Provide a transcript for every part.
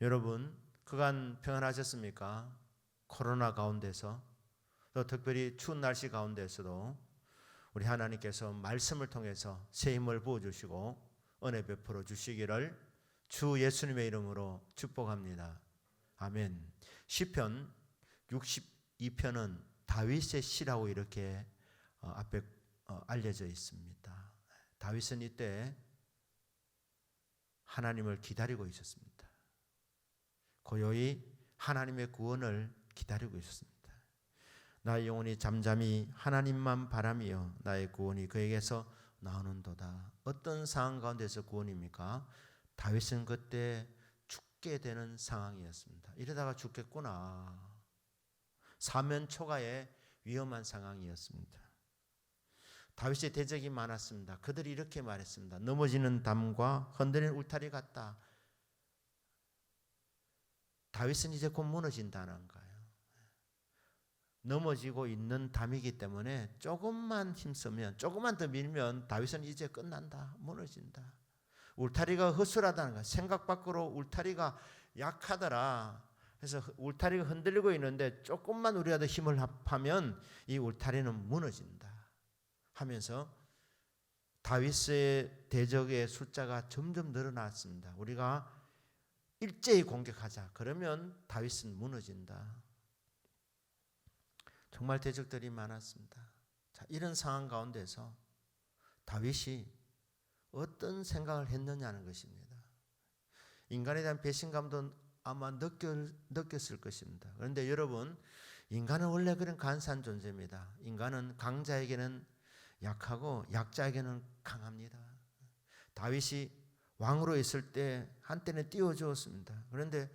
여러분 그간 평안하셨습니까? 코로나 가운데서 또 특별히 추운 날씨 가운데서도 우리 하나님께서 말씀을 통해서 새 힘을 부어주시고 은혜 베풀어 주시기를 주 예수님의 이름으로 축복합니다. 아멘. 시편 62편은 다윗의 시라고 이렇게 앞에 알려져 있습니다. 다윗은 이때 하나님을 기다리고 있었습니다. 고요히 하나님의 구원을 기다리고 있었습니다. 나의 영혼이 잠잠히 하나님만 바라며 나의 구원이 그에게서 나오는도다. 어떤 상황 가운데서 구원입니까? 다윗은 그때 죽게 되는 상황이었습니다. 이러다가 죽겠구나. 사면초가의 위험한 상황이었습니다. 다윗의 대적이 많았습니다. 그들이 이렇게 말했습니다. 넘어지는 담과 흔들리는 울타리 같다. 다윗은 이제 곧 무너진다는 거예요. 넘어지고 있는 담이기 때문에 조금만 힘쓰면, 조금만 더 밀면 다윗은 이제 끝난다, 무너진다. 울타리가 허술하다는 거예요. 생각 밖으로 울타리가 약하더라. 그래서 울타리가 흔들리고 있는데 조금만 우리가 더 힘을 합하면 이 울타리는 무너진다 하면서 다윗의 대적의 숫자가 점점 늘어났습니다. 우리가 일제히 공격하자. 그러면 다윗은 무너진다. 정말 대적들이 많았습니다. 자, 이런 상황 가운데서 다윗이 어떤 생각을 했느냐는 것입니다. 인간에 대한 배신감도 아마 느꼈을 것입니다. 그런데 여러분, 인간은 원래 그런 간사한 존재입니다. 인간은 강자에게는 약하고 약자에게는 강합니다. 다윗이 왕으로 있을 때 한때는 띄워주었습니다. 그런데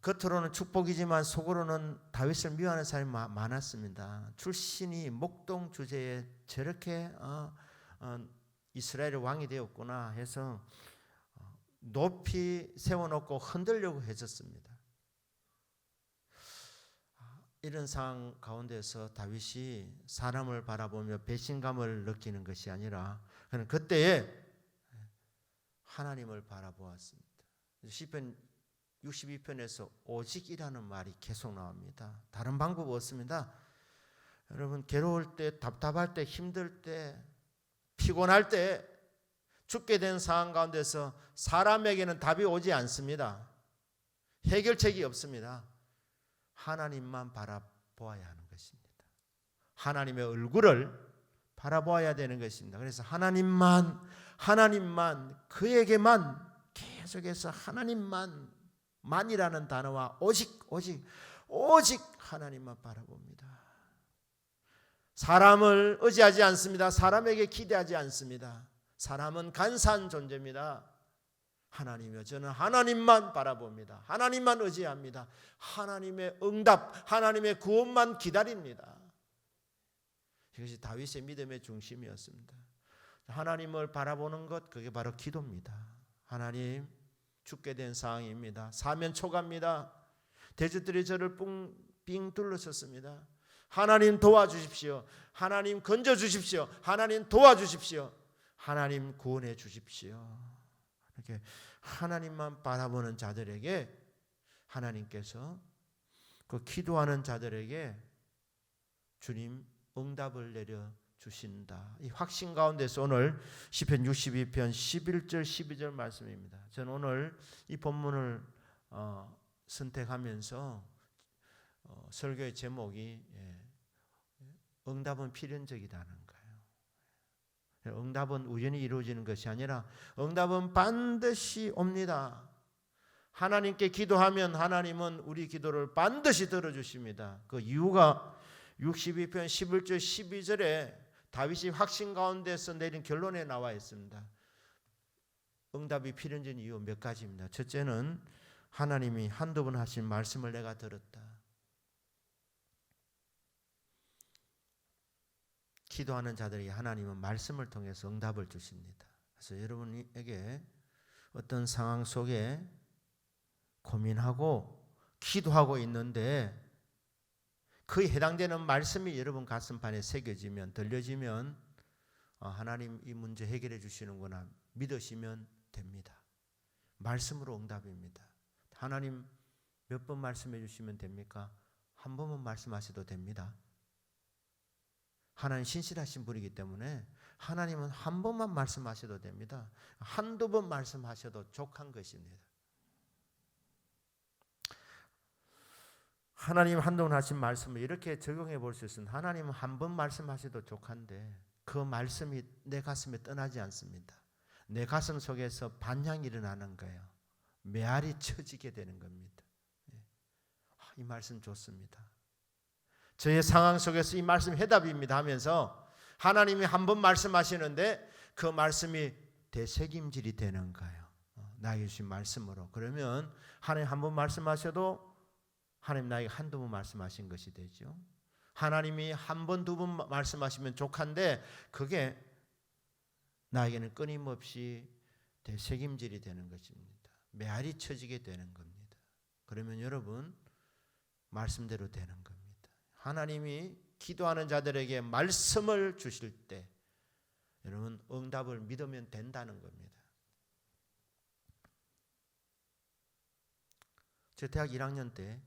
겉으로는 축복이지만 속으로는 다윗을 미워하는 사람이 많았습니다. 출신이 목동 주제에 저렇게 이스라엘의 왕이 되었구나 해서 높이 세워놓고 흔들려고 해줬습니다. 이런 상황 가운데서 다윗이 사람을 바라보며 배신감을 느끼는 것이 아니라 그는 그때에 하나님을 바라보았습니다. 시편 62편에서 오직이라는 말이 계속 나옵니다. 다른 방법 없습니다. 여러분 괴로울 때, 답답할 때, 힘들 때, 피곤할 때, 죽게 된 상황 가운데서 사람에게는 답이 오지 않습니다. 해결책이 없습니다. 하나님만 바라보아야 하는 것입니다. 하나님의 얼굴을 바라보아야 되는 것입니다. 그래서 하나님만 그에게만 계속해서 하나님만이라는 단어와 오직 하나님만 바라봅니다. 사람을 의지하지 않습니다. 사람에게 기대하지 않습니다. 사람은 간사한 존재입니다. 하나님이요, 저는 하나님만 바라봅니다. 하나님만 의지합니다. 하나님의 응답, 하나님의 구원만 기다립니다. 이것이 다윗의 믿음의 중심이었습니다. 하나님을 바라보는 것, 그게 바로 기도입니다. 하나님, 죽게 된 상황입니다. 사면초가입니다. 대적들이 저를 빙 둘러섰습니다. 하나님 도와주십시오. 하나님 건져주십시오. 하나님 도와주십시오. 하나님 구원해 주십시오. 이렇게 하나님만 바라보는 자들에게 하나님께서 그 기도하는 자들에게 주님 응답을 내려 주신다. 이 확신 가운데서 오늘 시편 62편 11절 12절 말씀입니다. 저는 오늘 이 본문을 선택하면서 설교의 제목이 응답은 필연적이라는 거예요. 응답은 우연히 이루어지는 것이 아니라 응답은 반드시 옵니다. 하나님께 기도하면 하나님은 우리 기도를 반드시 들어주십니다. 그 이유가 62편 11절 12절에 다윗이 확신 가운데서 내린 결론에 나와 있습니다. 응답이 필연적인 이유 몇 가지입니다. 첫째는 하나님이 한두 번 하신 말씀을 내가 들었다. 기도하는 자들에게 하나님은 말씀을 통해서 응답을 주십니다. 그래서 여러분에게 어떤 상황 속에 고민하고 기도하고 있는데 그에 해당되는 말씀이 여러분 가슴판에 새겨지면, 들려지면 하나님 이 문제 해결해 주시는구나 믿으시면 됩니다. 말씀으로 응답입니다. 하나님 몇 번 말씀해 주시면 됩니까? 한 번만 말씀하셔도 됩니다. 하나님 신실하신 분이기 때문에 하나님은 한 번만 말씀하셔도 됩니다. 한두 번 말씀하셔도 족한 것입니다. 하나님 한동안 하신 말씀을 이렇게 적용해 볼 수 있습니다. 하나님은 한 번 말씀하셔도 족한데 그 말씀이 내 가슴에 떠나지 않습니다. 내 가슴 속에서 반향이 일어나는 거예요. 메아리 쳐지게 되는 겁니다. 이 말씀 좋습니다. 저의 상황 속에서 이 말씀 해답입니다 하면서 하나님이 한 번 말씀하시는데 그 말씀이 되새김질이 되는 거예요. 나에게 주신 말씀으로. 그러면 하나님 한 번 말씀하셔도 하나님 나에게 한두 번 말씀하신 것이 되죠. 하나님이 한 번, 두 번 말씀하시면 족한데 그게 나에게는 끊임없이 되새김질이 되는 것입니다. 메아리 쳐지게 되는 겁니다. 그러면 여러분 말씀대로 되는 겁니다. 하나님이 기도하는 자들에게 말씀을 주실 때 여러분 응답을 믿으면 된다는 겁니다. 저 대학 1학년 때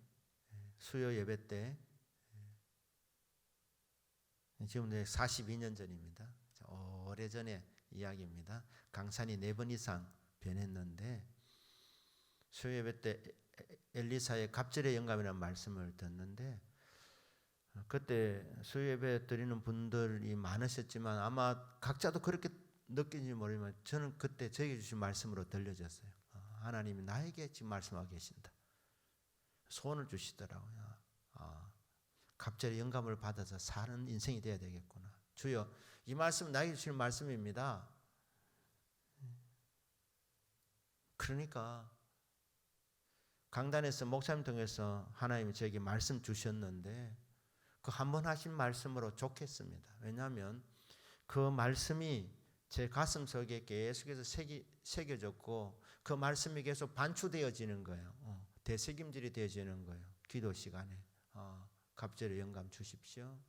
수요 예배 때 지금 42년 전입니다. 오래전의 이야기입니다. 강산이 4번 이상 변했는데 수요 예배 때 엘리사의 갑절의 영감이라는 말씀을 듣는데 그때 수요 예배 드리는 분들이 많으셨지만 아마 각자도 그렇게 느끼는지 모르지만 저는 그때 저에게 주신 말씀으로 들려졌어요. 하나님이 나에게 지금 말씀하고 계신다. 소원을 주시더라고요. 갑자기 영감을 받아서 사는 인생이 되어야 되겠구나. 주여, 이 말씀 나에게 주신 말씀입니다. 그러니까 강단에서 목사님 통해서 하나님이 저에게 말씀 주셨는데 그 한 번 하신 말씀으로 좋겠습니다. 왜냐하면 그 말씀이 제 가슴 속에 계속해서 새겨졌고 그 말씀이 계속 반추되어지는 거예요. 되새김질이 되어지는 거예요. 기도 시간에 갑절의 영감 주십시오.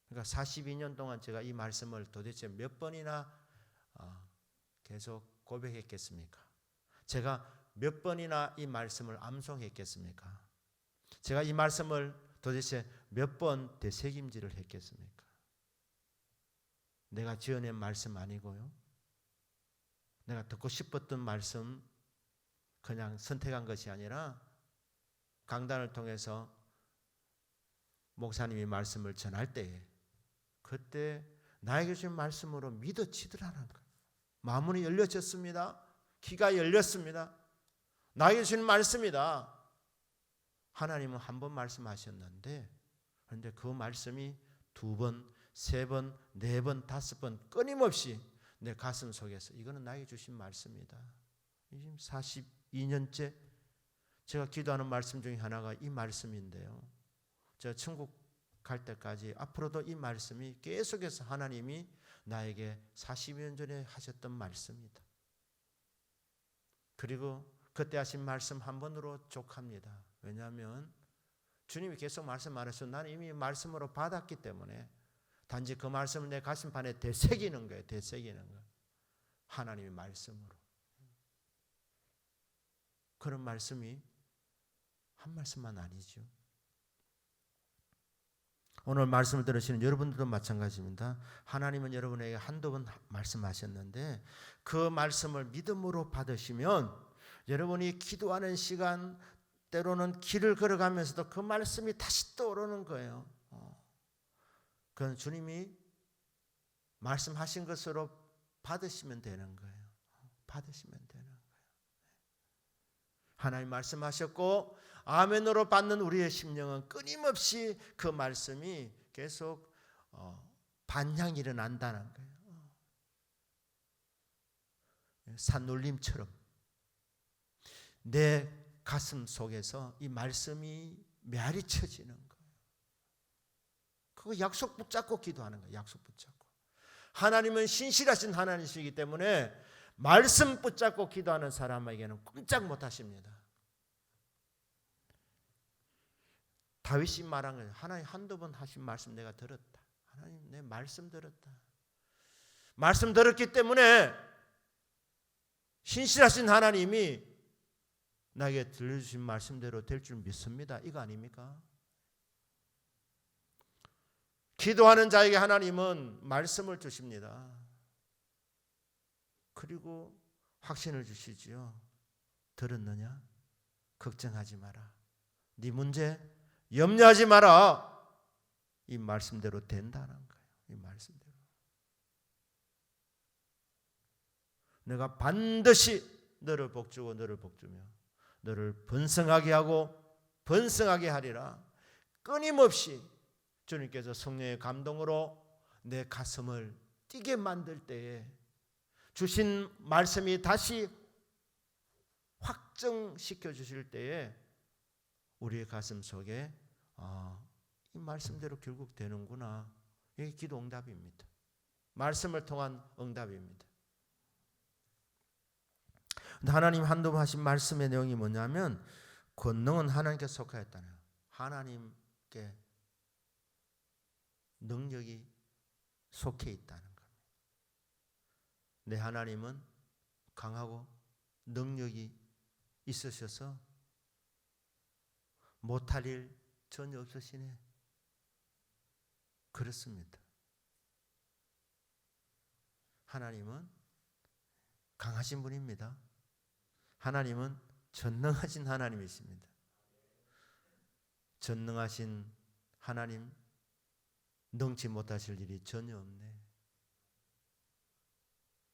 그러니까 42년 동안 제가 이 말씀을 도대체 몇 번이나 계속 고백했겠습니까? 제가 몇 번이나 이 말씀을 암송했겠습니까? 제가 이 말씀을 도대체 몇 번 되새김질을 했겠습니까? 내가 지어낸 말씀 아니고요. 내가 듣고 싶었던 말씀 그냥 선택한 것이 아니라 강단을 통해서 목사님이 말씀을 전할 때에 그때 나에게 주신 말씀으로 믿어지더라는 거예요. 마음이 열려졌습니다. 귀가 열렸습니다. 나에게 주신 말씀이다. 하나님은 한 번 말씀하셨는데 그런데 그 말씀이 2번, 3번, 4번, 5번 끊임없이 내 가슴 속에서 이거는 나에게 주신 말씀이다. 지금 42년째 제가 기도하는 말씀 중에 하나가 이 말씀인데요. 제가 천국 갈 때까지 앞으로도 이 말씀이 계속해서 하나님이 나에게 40년 전에 하셨던 말씀이다. 그리고 그때 하신 말씀 한 번으로 족합니다. 왜냐하면 주님이 계속 말씀 안 하셔서 나는 이미 말씀으로 받았기 때문에 단지 그 말씀을 내 가슴판에 되새기는 거예요. 되새기는 거예요. 하나님의 말씀으로. 그런 말씀이 한 말씀만 아니죠. 오늘 말씀을 들으시는 여러분들도 마찬가지입니다. 하나님은 여러분에게 한두 번 말씀하셨는데 그 말씀을 믿음으로 받으시면 여러분이 기도하는 시간 때로는 길을 걸어가면서도 그 말씀이 다시 떠오르는 거예요. 그건 주님이 말씀하신 것으로 받으시면 되는 거예요. 받으시면 되는 거예요. 하나님 말씀하셨고 아멘으로 받는 우리의 심령은 끊임없이 그 말씀이 계속 반향이 일어난다는 거예요. 산울림처럼 내 가슴 속에서 이 말씀이 메아리 쳐지는 거예요. 그거 약속 붙잡고 기도하는 거예요. 약속 붙잡고. 하나님은 신실하신 하나님이시기 때문에 말씀 붙잡고 기도하는 사람에게는 꼼짝 못하십니다. 다윗이 말한 거예요. 하나님 한두 번 하신 말씀 내가 들었다. 하나님 내 말씀 들었다. 말씀 들었기 때문에 신실하신 하나님이 나에게 들려주신 말씀대로 될 줄 믿습니다. 이거 아닙니까? 기도하는 자에게 하나님은 말씀을 주십니다. 그리고 확신을 주시지요. 들었느냐? 걱정하지 마라. 네 문제 염려하지 마라. 이 말씀대로 된다는 거예요. 이 말씀대로. 내가 반드시 너를 복주고 너를 복주며 너를 번성하게 하고 번성하게 하리라. 끊임없이 주님께서 성령의 감동으로 내 가슴을 뛰게 만들 때에 주신 말씀이 다시 확정시켜 주실 때에 우리의 가슴 속에 이 말씀대로 결국 되는구나. 이게 기도 응답입니다. 말씀을 통한 응답입니다. 근데 하나님 한두 하신 말씀의 내용이 뭐냐면 권능은 하나님께 속하였다는 거예요. 하나님께 능력이 속해 있다는 겁니다. 내 하나님은 강하고 능력이 있으셔서 못할 일 전혀 없으시네. 그렇습니다. 하나님은 강하신 분입니다. 하나님은 전능하신 하나님이십니다. 전능하신 하나님 능치 못하실 일이 전혀 없네.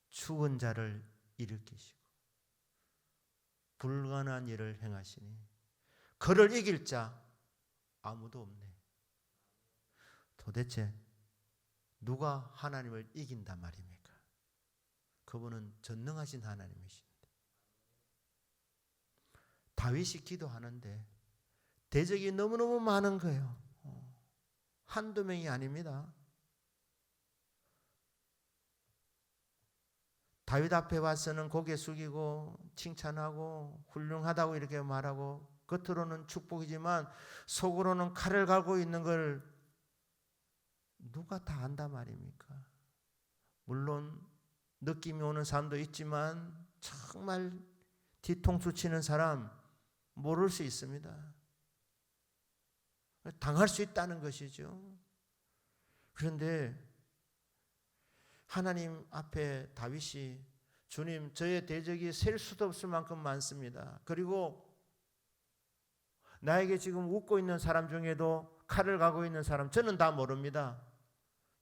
죽은 자를 일으키시고 불가능한 일을 행하시니 그를 이길 자 아무도 없네. 도대체 누가 하나님을 이긴단 말입니까? 그분은 전능하신 하나님이십니다. 다윗이 기도하는데 대적이 너무너무 많은 거예요. 한두 명이 아닙니다. 다윗 앞에 와서는 고개 숙이고 칭찬하고 훌륭하다고 이렇게 말하고 겉으로는 축복이지만 속으로는 칼을 갈고 있는 걸 누가 다 안단 말입니까? 물론 느낌이 오는 사람도 있지만 정말 뒤통수 치는 사람 모를 수 있습니다. 당할 수 있다는 것이죠. 그런데 하나님 앞에 다윗이 주님 저의 대적이 셀 수도 없을 만큼 많습니다. 그리고 나에게 지금 웃고 있는 사람 중에도 칼을 가고 있는 사람 저는 다 모릅니다.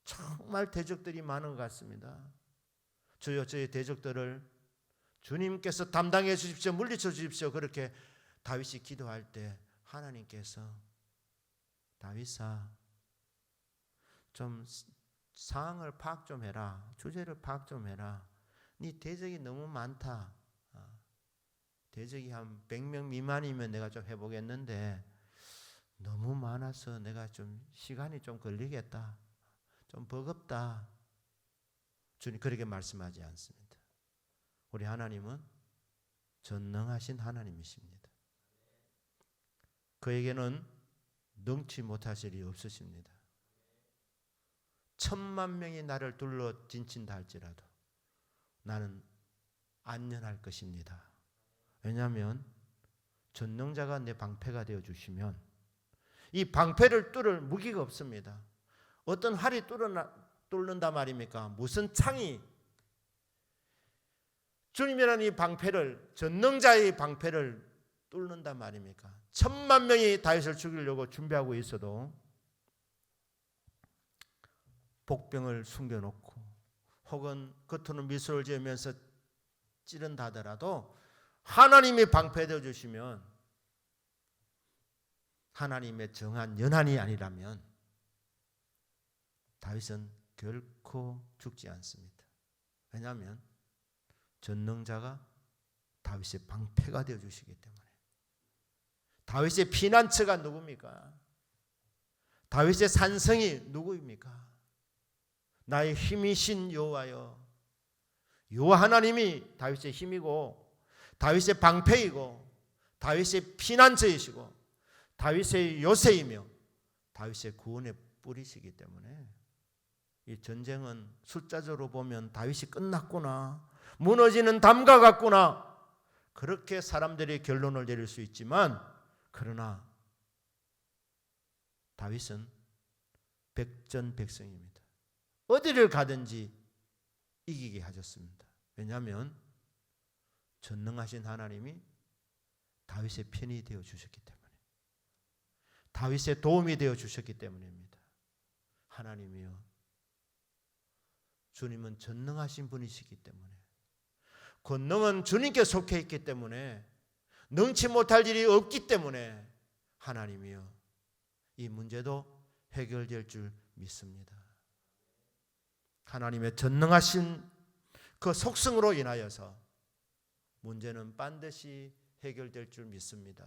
정말 대적들이 많은 것 같습니다. 주여 저의 대적들을 주님께서 담당해 주십시오. 물리쳐 주십시오. 그렇게 다윗이 기도할 때 하나님께서 다윗아 좀 상황을 파악 좀 해라. 주제를 파악 좀 해라. 네 대적이 너무 많다. 대적이 한 100명 미만이면 내가 좀 해보겠는데 너무 많아서 내가 좀 시간이 좀 걸리겠다. 좀 버겁다. 주님 그렇게 말씀하지 않습니다. 우리 하나님은 전능하신 하나님이십니다. 그에게는 능치 못하실 일이 없으십니다. 10,000,000명이 나를 둘러 진친다 할지라도 나는 안전할 것입니다. 왜냐하면 전능자가 내 방패가 되어주시면 이 방패를 뚫을 무기가 없습니다. 어떤 활이 뚫는다 말입니까? 무슨 창이 주님이라는 이 방패를 전능자의 방패를 뚫는다 말입니까? 10,000,000명이 다윗을 죽이려고 준비하고 있어도 복병을 숨겨놓고 혹은 겉으로는 미소를 지으면서 찌른다 하더라도 하나님이 방패되어 주시면 하나님의 정한 연한이 아니라면 다윗은 결코 죽지 않습니다. 왜냐하면 전능자가 다윗의 방패가 되어 주시기 때문에. 다윗의 피난처가 누굽니까? 다윗의 산성이 누구입니까? 나의 힘이신 여호와여. 여호와 하나님이 다윗의 힘이고 다윗의 방패이고 다윗의 피난처이시고 다윗의 요새이며 다윗의 구원의 뿌리시기 때문에 이 전쟁은 숫자적으로 보면 다윗이 끝났구나. 무너지는 담과 같구나. 그렇게 사람들이 결론을 내릴 수 있지만, 그러나 다윗은 백전백승입니다. 어디를 가든지 이기게 하셨습니다. 왜냐하면 전능하신 하나님이 다윗의 편이 되어 주셨기 때문에, 다윗의 도움이 되어 주셨기 때문입니다. 하나님이요, 주님은 전능하신 분이시기 때문에, 권능은 주님께 속해 있기 때문에, 능치 못할 일이 없기 때문에 하나님이요, 이 문제도 해결될 줄 믿습니다. 하나님의 전능하신 그 속성으로 인하여서 문제는 반드시 해결될 줄 믿습니다.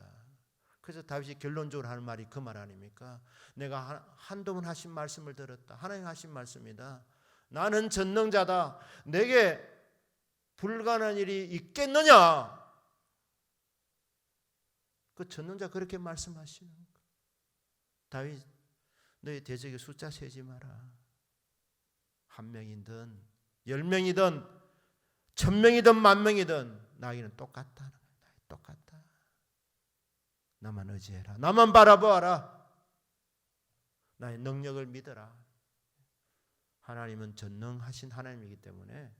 그래서 다윗이 결론적으로 하는 말이 그 말 아닙니까? 내가 한두 번 하신 말씀을 들었다. 하나님 하신 말씀이다. 나는 전능자다. 내게 불가능한 일이 있겠느냐? 그 전능자 그렇게 말씀하시는 거예요. 다윗, 너희 대적의 숫자 세지 마라. 1명이든 10명이든 1000명이든 10,000명이든 나에게는 똑같다. 똑같다. 나만 의지해라. 나만 바라보아라. 나의 능력을 믿어라. 하나님은 전능하신 하나님이기 때문에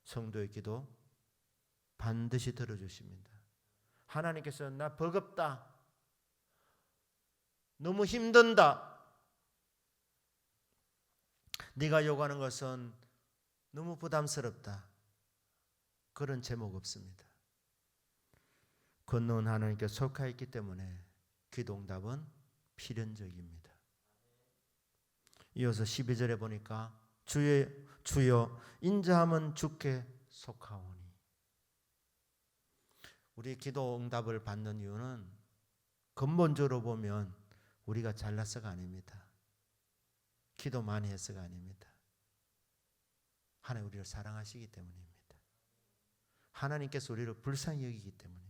성도의 기도 반드시 들어주십니다. 하나님께서 나 버겁다, 너무 힘든다, 네가 요구하는 것은 너무 부담스럽다, 그런 제목 없습니다. 권능은 하나님께 속해 있기 때문에 기도응답은 필연적입니다. 이어서 12절에 보니까 주여 인자함은 주께 속하오니. 우리 기도 응답을 받는 이유는 근본적으로 보면 우리가 잘나서가 아닙니다. 기도 많이 해서가 아닙니다. 하나님 우리를 사랑하시기 때문입니다. 하나님께서 우리를 불쌍히 여기기 때문입니다.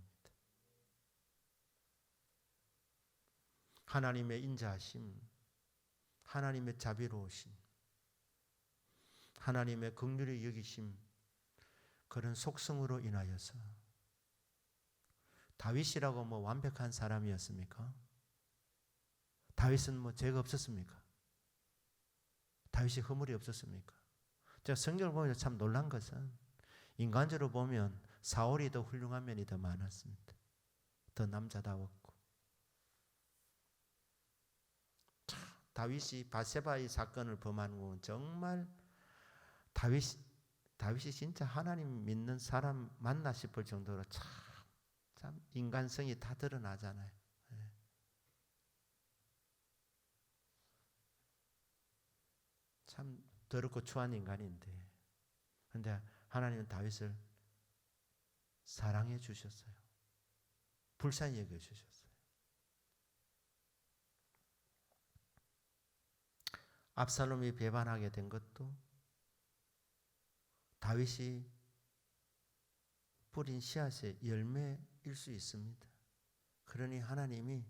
하나님의 인자하심, 하나님의 자비로우심, 하나님의 긍휼히 여기심, 그런 속성으로 인하여서 다윗이라고 뭐 완벽한 사람이었습니까? 다윗은 뭐 죄가 없었습니까? 다윗이 허물이 없었습니까? 제가 성경을 보면서 참 놀란 것은 인간적으로 보면 사울이 더 훌륭한 면이 더 많았습니다. 더 남자다웠고. 다윗이 바세바의 사건을 범한 건 정말 다윗이 진짜 하나님 믿는 사람 맞나 싶을 정도로 참 인간성이 다 드러나잖아요. 참 더럽고 추한 인간인데, 그런데 하나님은 다윗을 사랑해 주셨어요. 불쌍히 여겨 주셨어요. 압살롬이 배반하게 된 것도 다윗이 뿌린 씨앗의 열매일 수 있습니다. 그러니 하나님이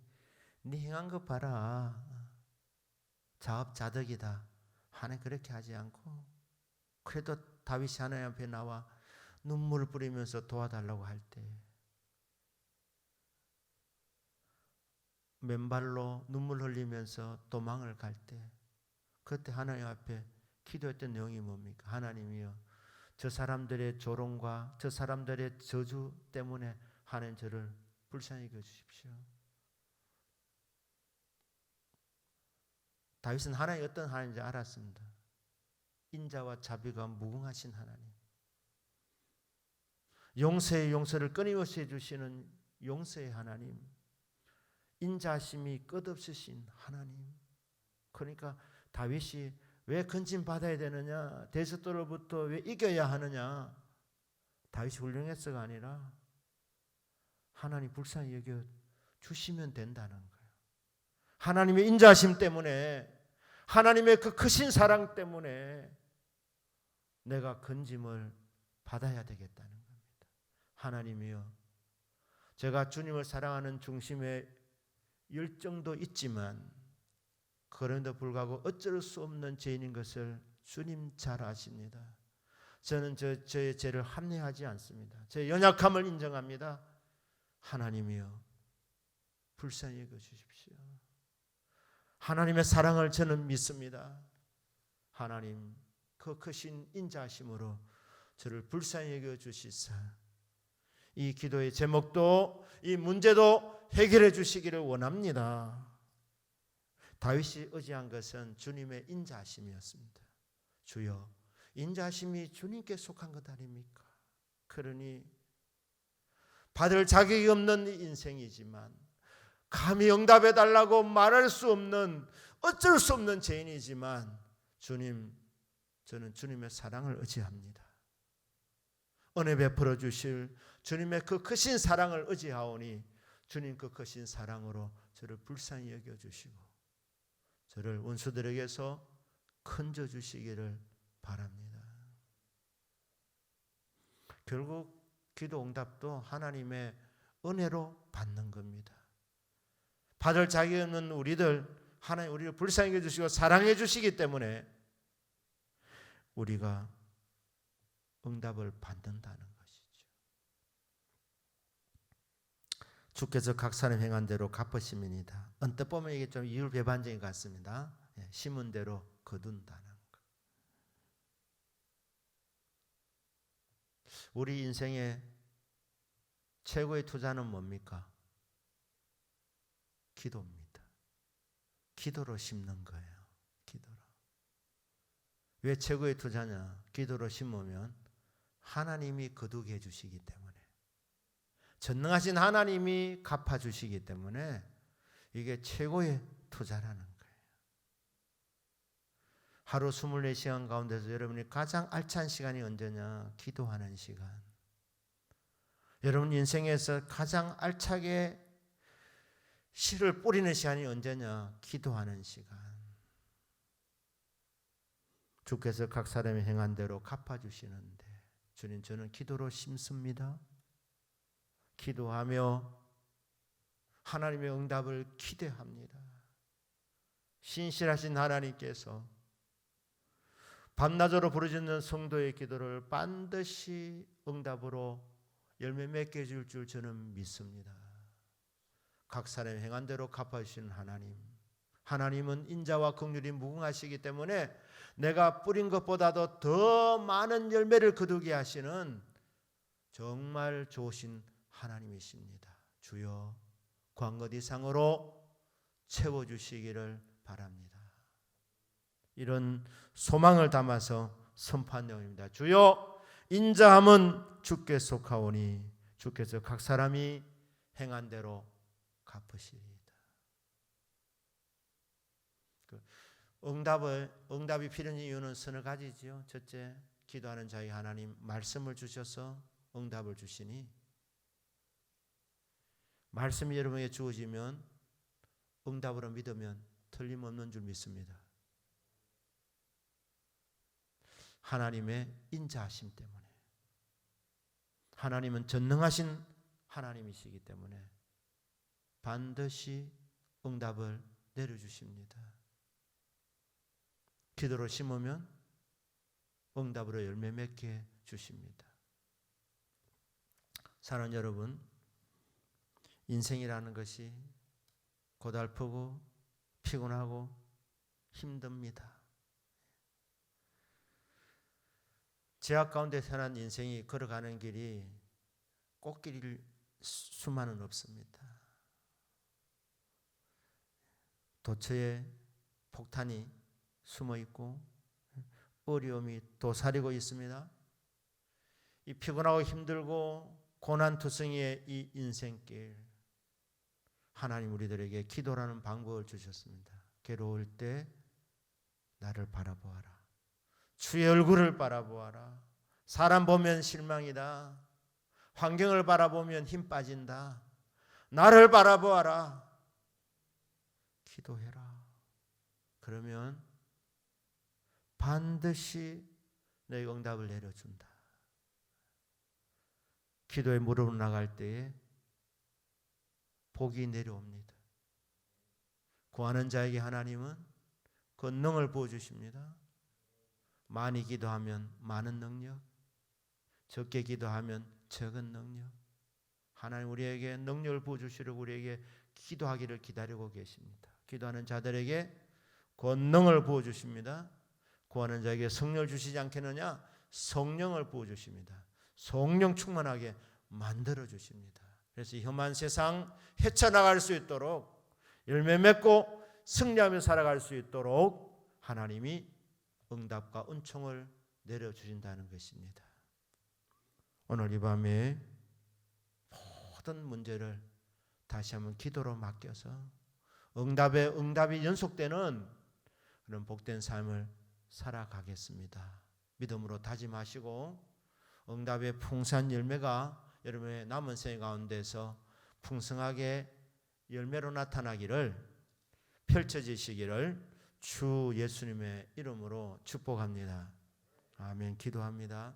네 행한 것 봐라, 자업자득이다, 하나님 그렇게 하지 않고, 그래도 다윗이 하나님 앞에 나와 눈물을 뿌리면서 도와달라고 할 때, 맨발로 눈물 흘리면서 도망을 갈 때, 그때 하나님 앞에 기도했던 내용이 뭡니까? 하나님이여, 저 사람들의 조롱과 저 사람들의 저주 때문에 하나님 저를 불쌍히 여겨 주십시오. 다윗은 하나님이 어떤 하나님인지 알았습니다. 인자와 자비가 무궁하신 하나님, 용서의 용서를 끊임없이 해주시는 용서의 하나님, 인자심이 끝없으신 하나님. 그러니까 다윗이 왜 건진 받아야 되느냐, 대적들로부터 왜 이겨야 하느냐, 다윗이 훌륭해서가 아니라 하나님 불쌍히 여겨 주시면 된다는 거예요. 하나님의 인자심 때문에, 하나님의 그 크신 사랑 때문에 내가 건짐을 받아야 되겠다는 겁니다. 하나님이여, 제가 주님을 사랑하는 중심의 열정도 있지만 그런데도 불구하고 어쩔 수 없는 죄인인 것을 주님 잘 아십니다. 저는 저의 죄를 합리화하지 않습니다. 제 연약함을 인정합니다. 하나님이여 불쌍히 여겨 주십시오. 하나님의 사랑을 저는 믿습니다. 하나님 그 크신 인자하심으로 저를 불쌍히 여겨 주시사 이 기도의 제목도 이 문제도 해결해 주시기를 원합니다. 다윗이 의지한 것은 주님의 인자하심이었습니다. 주여 인자하심이 주님께 속한 것 아닙니까? 그러니 받을 자격이 없는 인생이지만 감히 응답해 달라고 말할 수 없는 어쩔 수 없는 죄인이지만 주님, 저는 주님의 사랑을 의지합니다. 은혜 베풀어 주실 주님의 그 크신 사랑을 의지하오니 주님 그 크신 사랑으로 저를 불쌍히 여겨주시고 저를 원수들에게서 건져 주시기를 바랍니다. 결국 기도 응답도 하나님의 은혜로 받는 겁니다. 받을 자격이 없는 우리들 하나님 우리를 불쌍히 여겨주시고 사랑해 주시기 때문에 우리가 응답을 받는다는 것이죠. 주께서 각 사람 행한 대로 갚으심이니이다. 언뜻 보면 이게 좀 이율배반적인 것 같습니다. 심은 대로 거둔다는 것. 우리 인생의 최고의 투자는 뭡니까? 기도입니다. 기도로 심는 거예요. 기도로. 왜 최고의 투자냐? 기도로 심으면 하나님이 거두게 해주시기 때문에 전능하신 하나님이 갚아주시기 때문에 이게 최고의 투자라는 거예요. 하루 24시간 가운데서 여러분이 가장 알찬 시간이 언제냐? 기도하는 시간. 여러분 인생에서 가장 알차게 씨를 뿌리는 시간이 언제냐? 기도하는 시간. 주께서 각 사람이 행한 대로 갚아주시는데 주님 저는 기도로 심습니다. 기도하며 하나님의 응답을 기대합니다. 신실하신 하나님께서 밤낮으로 부르짖는 성도의 기도를 반드시 응답으로 열매 맺게 해줄 줄 저는 믿습니다. 각 사람이 행한 대로 갚아주시는 하나님. 하나님은 인자와 긍휼이 무궁하시기 때문에 내가 뿌린 것보다도 더 많은 열매를 거두게 하시는 정말 좋으신 하나님이십니다. 주여 광것 이상으로 채워주시기를 바랍니다. 이런 소망을 담아서 선포한 내용입니다. 주여 인자함은 주께 속하오니 주께서 각 사람이 행한 대로 갚으시리이다. 응답이 필요한 이유는 서너 가지지요. 첫째, 기도하는 자의 하나님 말씀을 주셔서 응답을 주시니 말씀이 여러분에게 주어지면 응답으로 믿으면 틀림없는 줄 믿습니다. 하나님의 인자하심 때문에 하나님은 전능하신 하나님이시기 때문에 반드시 응답을 내려주십니다. 기도로 심으면 응답으로 열매 맺게 주십니다. 사랑하는 여러분, 인생이라는 것이 고달프고 피곤하고 힘듭니다. 제약 가운데 태어난 인생이 걸어가는 길이 꽃길일 수만은 없습니다. 도처에 폭탄이 숨어 있고 어려움이 도사리고 있습니다. 이 피곤하고 힘들고 고난투성이의 이 인생길 하나님 우리들에게 기도라는 방법을 주셨습니다. 괴로울 때 나를 바라보아라. 주의 얼굴을 바라보아라. 사람 보면 실망이다. 환경을 바라보면 힘 빠진다. 나를 바라보아라. 기도해라. 그러면 반드시 너의 응답을 내려준다. 기도에 무릎을 나갈 때에 복이 내려옵니다. 구하는 자에게 하나님은 권능을 부어주십니다. 많이 기도하면 많은 능력, 적게 기도하면 적은 능력. 하나님 우리에게 능력을 부어주시려고 우리에게 기도하기를 기다리고 계십니다. 기도하는 자들에게 권능을 부어주십니다. 구하는 자에게 성령을 주시지 않겠느냐? 성령을 부어주십니다. 성령 충만하게 만들어주십니다. 그래서 이 험한 세상 헤쳐나갈 수 있도록 열매 맺고 승리하며 살아갈 수 있도록 하나님이 응답과 은총을 내려주신다는 것입니다. 오늘 이 밤에 모든 문제를 다시 한번 기도로 맡겨서 응답이 연속되는 그런 복된 삶을 살아가겠습니다. 믿음으로 다짐하시고 응답의 풍성한 열매가 여러분의 남은 생애 가운데서 풍성하게 열매로 나타나기를 펼쳐지시기를 주 예수님의 이름으로 축복합니다. 아멘. 기도합니다.